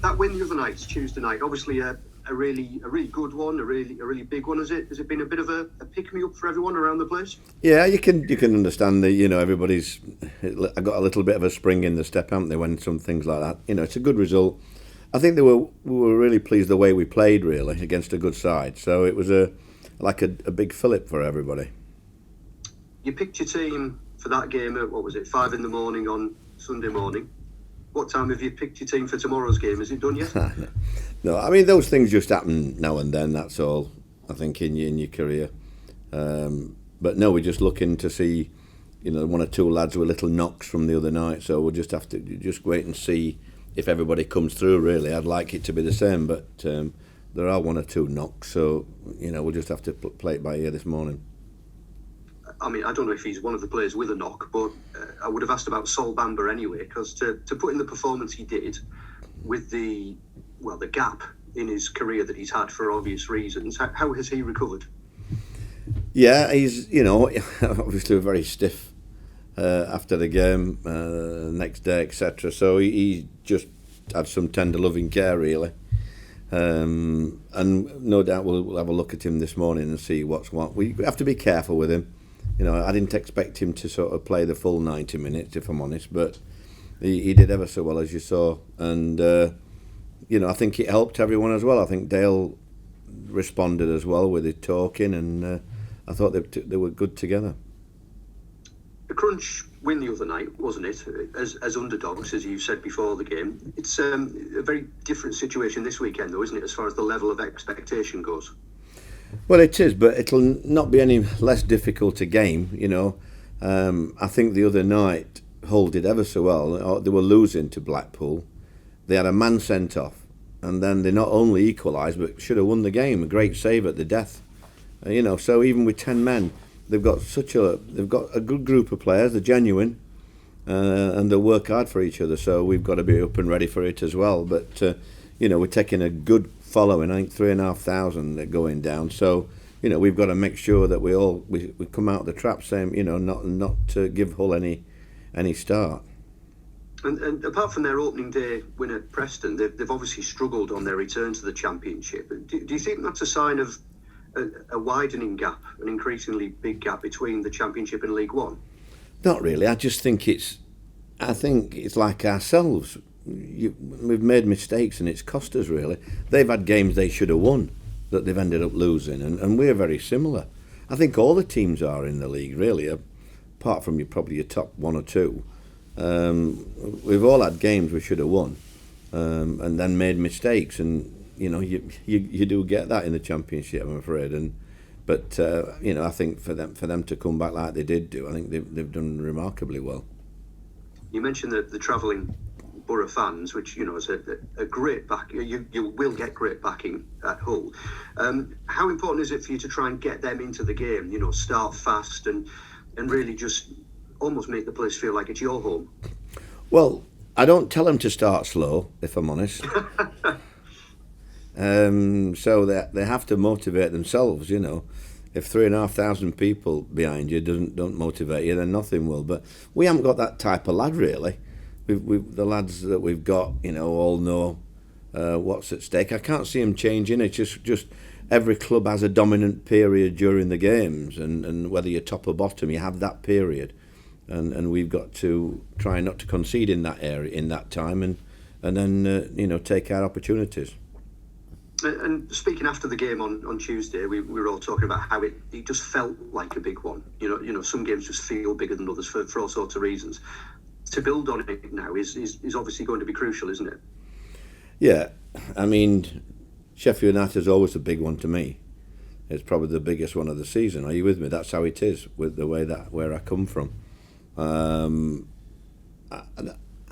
that win the other night, Tuesday night, obviously a really good one, a really big one. Has it been a bit of a pick me up for everyone around the place? Yeah, you can understand that. Everybody's got a little bit of a spring in the step, haven't they? When some things like that, it's a good result. I think we were really pleased the way we played, really, against a good side. So it was a big fillip for everybody. You picked your team for that game at, what was it, 5 a.m. on Sunday morning. What time have you picked your team for tomorrow's game? Is it done yet? No, I mean, those things just happen now and then, that's all, I think, in your career. But no, we're just looking to see, one or two lads with little knocks from the other night, so we'll just have to just wait and see if everybody comes through, really. I'd like it to be the same, but there are one or two knocks, so, we'll just have to play it by ear this morning. I mean, I don't know if he's one of the players with a knock, but I would have asked about Souleymane Bamba anyway, because to put in the performance he did with the gap in his career that he's had for obvious reasons, how has he recovered? Yeah, he's, obviously very stiff after the game, next day, etc. So he just had some tender loving care, really. And no doubt we'll have a look at him this morning and see what's what. We have to be careful with him. I didn't expect him to sort of play the full 90 minutes, if I'm honest, but he did ever so well, as you saw. And, I think it helped everyone as well. I think Dale responded as well with his talking, and I thought they were good together. The Crunch win the other night, wasn't it? As underdogs, as you said before the game. It's a very different situation this weekend, though, isn't it, as far as the level of expectation goes? Well, it is, but it'll not be any less difficult a game, I think the other night Hull did ever so well. They were losing to Blackpool. They had a man sent off, and then they not only equalised, but should have won the game. A great save at the death. So even with 10 men, they've got a good group of players. They're genuine, and they work hard for each other. So we've got to be up and ready for it as well. But we're taking a good following. I think 3,500 going down. So we've got to make sure that we come out of the trap, saying not to give Hull any start. And apart from their opening day win at Preston, they've obviously struggled on their return to the Championship. Do you think that's a sign of a widening gap, an increasingly big gap between the Championship and League One? Not really. I just think it's like ourselves. We've made mistakes and it's cost us, really. They've had games they should have won that they've ended up losing, and we're very similar. I think all the teams are in the league, really, apart from probably your top one or two. We've all had games we should have won, and then made mistakes, and you do get that in the Championship, I'm afraid. But I think for them to come back like they did do, I think they've done remarkably well. You mentioned the travelling Boro fans, which is a great back. You will get great backing at Hull. How important is it for you to try and get them into the game? Start fast and really just almost make the place feel like it's your home. Well, I don't tell them to start slow, if I'm honest. So they have to motivate themselves. If 3,500 people behind you don't motivate you, then nothing will. But we haven't got that type of lad, really. The lads that we've got, all know what's at stake. I can't see them changing. It's just every club has a dominant period during the games, and whether you're top or bottom, you have that period, and we've got to try not to concede in that area in that time, and then take our opportunities. And speaking after the game on Tuesday, we were all talking about how it just felt like a big one. Some games just feel bigger than others for all sorts of reasons. To build on it now is obviously going to be crucial, isn't it? Yeah, I mean, Sheffield United is always a big one to me. It's probably the biggest one of the season. Are you with me? That's how it is with the way where I come from. I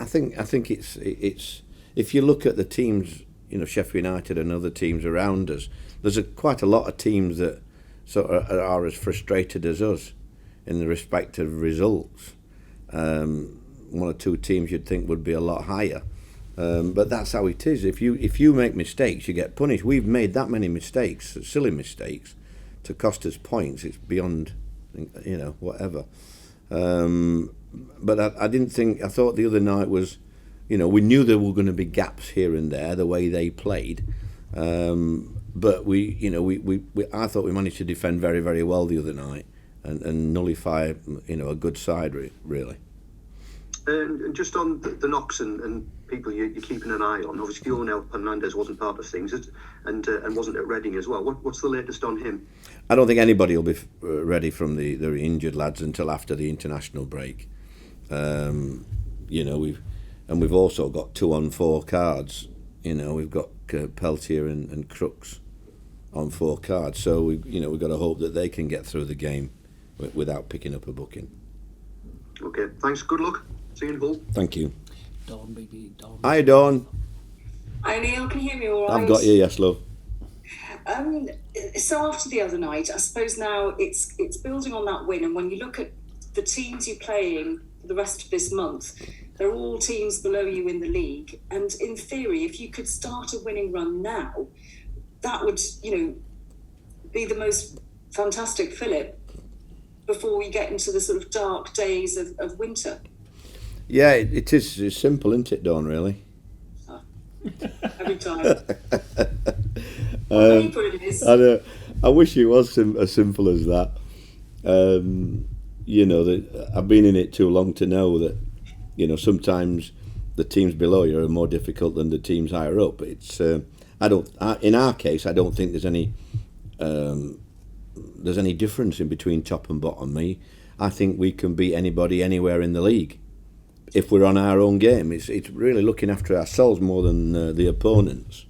think it's if you look at the teams, Sheffield United and other teams around us, there's quite a lot of teams that sort of are as frustrated as us in the respective results. One or two teams you'd think would be a lot higher, but that's how it is. If you make mistakes, you get punished. We've made that many mistakes, silly mistakes, to cost us points. It's beyond, whatever. But I didn't think. I thought the other night was we knew there were going to be gaps here and there the way they played, but I thought we managed to defend very, very well the other night and nullify a good side really. And just on the knocks and people you're keeping an eye on, obviously Lionel Hernandez wasn't part of things and wasn't at Reading as well. What's the latest on him? I don't think anybody will be ready from the injured lads until after the international break. We've also got 2 on 4 cards. We've got Peltier and Crooks on 4 cards. So we've got to hope that they can get through the game without picking up a booking. Okay, thanks. Good luck. See you in Hull. Thank you. Dawn, baby, Dawn. Hi, Dawn. Hi, Neil. Can you hear me all right? I've got you, yes, love. So after the other night, I suppose now it's building on that win. And when you look at the teams you're playing for the rest of this month, they're all teams below you in the league. And in theory, if you could start a winning run now, that would, be the most fantastic fillip before we get into the sort of dark days of winter. Yeah, it is. It's simple, isn't it, Dawn, really? Every time. But it is. I wish it was as simple as that. I've been in it too long to know that, sometimes the teams below you are more difficult than the teams higher up. It's in our case, I don't think there's any difference in between top and bottom. I think we can beat anybody anywhere in the league if we're on our own game. It's really looking after ourselves more than the opponents.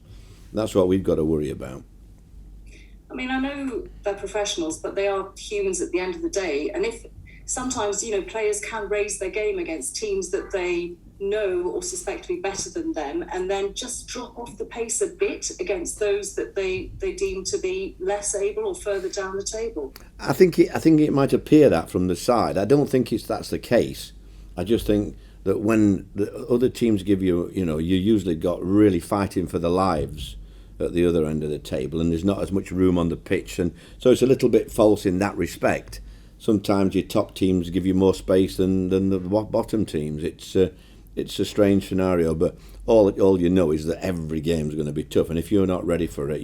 That's what we've got to worry about. I mean, I know they're professionals, but they are humans at the end of the day. And if sometimes, players can raise their game against teams that they know or suspect to be better than them, and then just drop off the pace a bit against those that they deem to be less able or further down the table. I think it might appear that from the side. I don't think that's the case. I just think that when the other teams give you, you usually got really fighting for their lives at the other end of the table, and there's not as much room on the pitch, and so it's a little bit false in that respect. Sometimes your top teams give you more space than the bottom teams. It's a strange scenario, but all you know is that every game's going to be tough, and if you're not ready for it,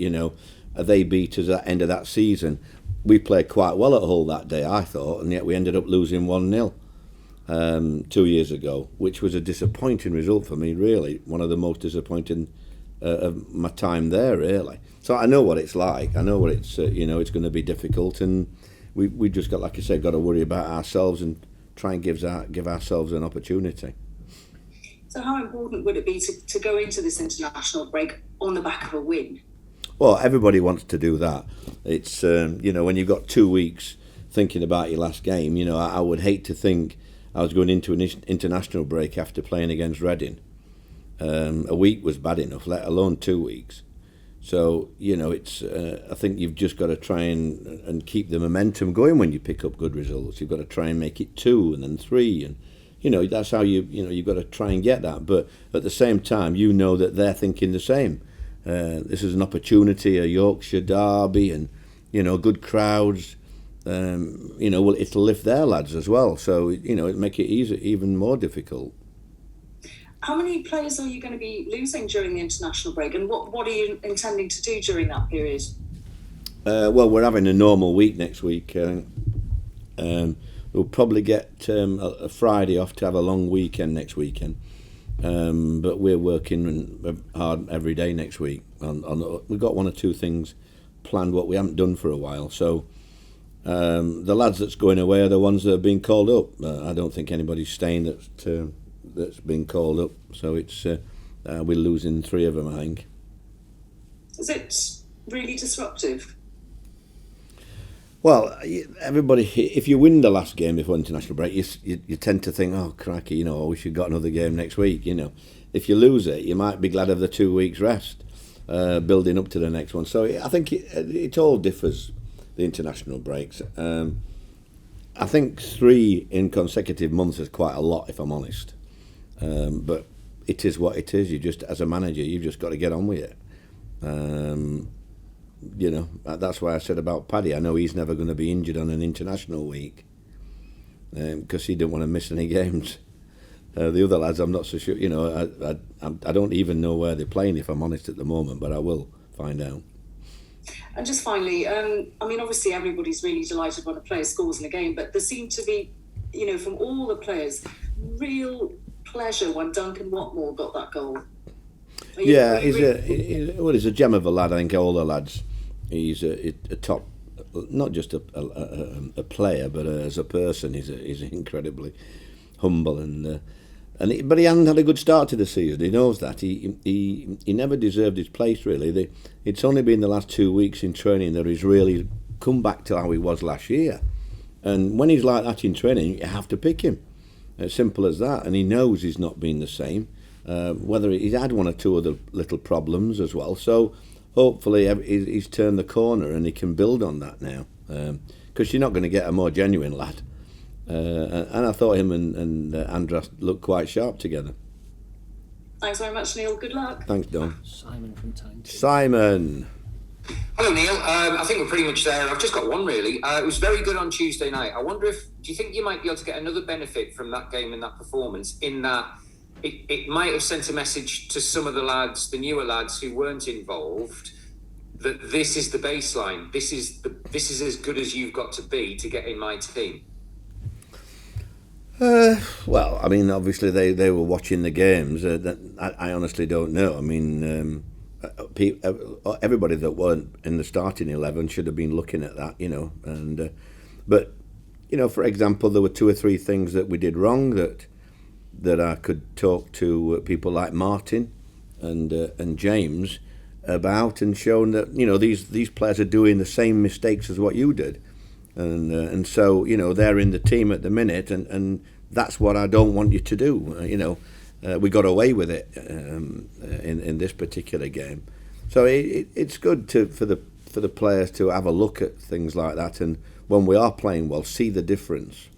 they beat us at the end of that season. We played quite well at Hull that day, I thought, and yet we ended up losing 1-0 2 years ago, which was a disappointing result for me, really. One of the most disappointing of my time there, really. So I know what it's like. I know what it's it's going to be difficult, and we just got, like I said, got to worry about ourselves and try and give ourselves an opportunity. So how important would it be to go into this international break on the back of a win? Well, everybody wants to do that. It's when you've got 2 weeks thinking about your last game, I would hate to think I was going into an international break after playing against Reading. A week was bad enough, let alone 2 weeks. So, it's. I think you've just got to try and keep the momentum going when you pick up good results. You've got to try and make it 2 and then 3, and that's how you've got to try and get that. But at the same time, that they're thinking the same. This is an opportunity, a Yorkshire derby, and good crowds. It'll lift their lads as well. So it'll make it even more difficult. How many players are you going to be losing during the international break, and what are you intending to do during that period? Well, we're having a normal week next week. We'll probably get a Friday off to have a long weekend next weekend. But we're working hard every day next week. We've got 1 or 2 things planned what we haven't done for a while. So the lads that's going away are the ones that have been called up. I don't think anybody's staying that's been called up. So it's we're losing 3 of them, I think. Is it really disruptive? Well, everybody, if you win the last game before international break, you tend to think, oh, crikey, we should got another game next week, If you lose it, you might be glad of the 2 weeks rest, building up to the next one. So I think it all differs, the international breaks. I think 3 in consecutive months is quite a lot, if I'm honest. But it is what it is. You just, as a manager, you've just got to get on with it. That's why I said about Paddy. I know he's never going to be injured on an international week because he didn't want to miss any games. The other lads, I'm not so sure. You know, I don't even know where they're playing, if I'm honest, at the moment. But I will find out. And just finally, I mean, obviously everybody's really delighted when a player scores in a game, but there seemed to be, you know, from all the players, real pleasure when Duncan Watmore got that goal. He's a gem of a lad. I think all the lads. He's a top, not just a player, but as a person, he's incredibly humble but he hasn't had a good start to the season. He knows that. He never deserved his place, really. It's only been the last 2 weeks in training that he's really come back to how he was last year. And when he's like that in training, you have to pick him. As simple as that. And he knows he's not been the same. Whether he's had one or two other little problems as well. So hopefully he's turned the corner and he can build on that now. Because you're not going to get a more genuine lad. And I thought him and Andras looked quite sharp together. Thanks very much, Neil. Good luck. Thanks, Don. Simon from Tyne. Simon. Hello, Neil. I think we're pretty much there. I've just got one, really. It was very good on Tuesday night. I wonder do you think you might be able to get another benefit from that game and that performance, in that it might have sent a message to some of the lads, the newer lads who weren't involved, that this is the baseline. This is as good as you've got to be to get in my team. Well, I mean, obviously they were watching the games. I honestly don't know. I mean, everybody that weren't in the starting 11 should have been looking at that, you know. And but you know, for example, there were 2 or 3 things that we did wrong that I could talk to people like Martin and James about, and shown that, you know, these players are doing the same mistakes as what you did. And so, you know, they're in the team at the minute, and that's what I don't want you to do. You know, we got away with it in this particular game, so it's good for the players to have a look at things like that, and when we are playing well, see the difference.